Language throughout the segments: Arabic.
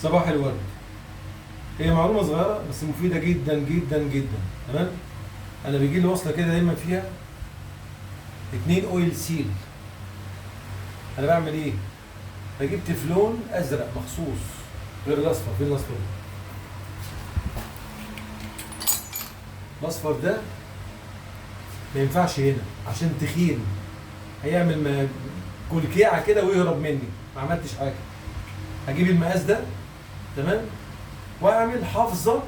صباح الورد. هي معلومة صغيرة بس مفيدة جدا جدا جدا. تمام؟ أنا بيجي لي وصلة كده دايما فيها 2 أويل سيل. أنا بعمل إيه؟ بجيب تeflon أزرق مخصوص غير الأصفر. فين الأصفر ده؟ الأصفر ده ما ينفعش هنا عشان تخين، هيعمل كلكيعة كده ويهرب مني. ما عملتش حاجة. هجيب المقاس ده، تمام، واعمل حافظه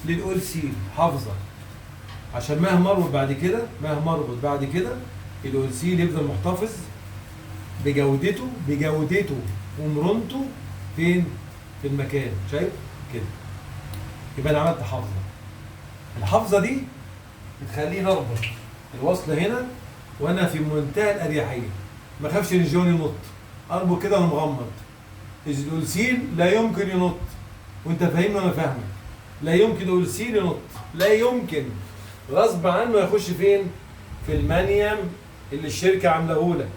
للاول سيل، حافظه عشان مهما اربط بعد كده الاول سيل يفضل محتفظ بجودته ومرونته فين؟ في المكان. شايف كده؟ يبقى انا عملت حافظه. الحافظه دي بتخليني اربط الوصله هنا وانا في منتهى الاريحيه، ما اخافش ان الجون ينط، اربط كده وانا مغمض. الأولسيل لا يمكن ينط، وانت فاهمني وانا فاهمك. لا يمكن الأولسيل ينط، لا يمكن، غصب عنه يخش فين؟ في المنيم اللي الشركه عاملاه لك.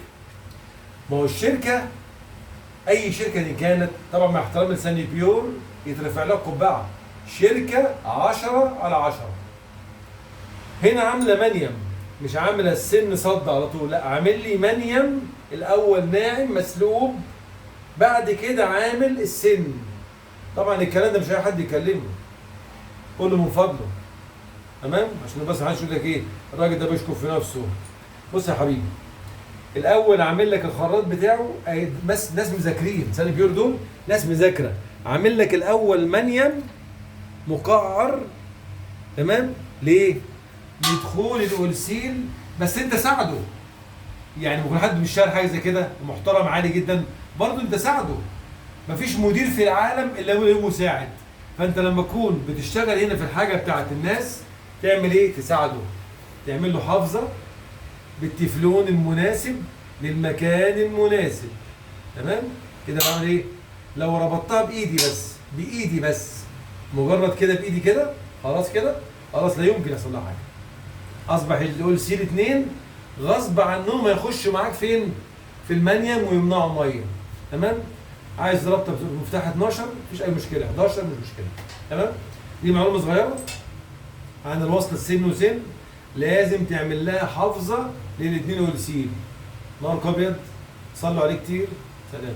ما هو الشركه، اي شركه دي كانت، طبعا مع احترام لساني بيور يترفع لها قبعه، شركه 10/10. هنا عامله منيم، مش عامله السن صد على طول، لا، عامل لي منيم الاول ناعم مسلوب، بعد كده عامل السن. طبعا الكلام ده مش اي حد يكلمه، قول له من فضله. تمام؟ عشان بس محدش يقول لك ايه الراجل ده بيشكر في نفسه. بص يا حبيبي، الاول عامل لك الخراط بتاعه، بس ناس مذاكرين، ساني بيور دول ناس مذاكره، عامل لك الاول منيم مقعر. تمام؟ ليه؟ لدخول الاولسيل، بس انت ساعده. يعني ممكن حد مش شايل حاجه زي كده محترم عالي جدا، برضه انت ساعده. مفيش مدير في العالم الا هو له مساعد. فانت لما تكون بتشتغل هنا في الحاجه بتاعت الناس تعمل ايه؟ تساعده، تعمل له حافظه بالتeflon المناسب للمكان المناسب. تمام؟ كده بعمل ايه؟ لو ربطتها بايدي بس مجرد كده بايدي كده، خلاص كده، خلاص لا يمكن يحصل لها حاجه. اصبح الاول سيل 2 غصب عنهم هيخشوا معاك فين؟ في المنيم ويمنعوا ميه. تمام؟ عايز رابطه بمفتاح 12 مفيش اي مشكله، 11 مش مشكله. تمام؟ دي معلومه صغيره عن الوصله السن وسن. لازم تعمل لها حافظه للاثنين والسين. نهارك ابيض، صلوا عليه كتير، سلام.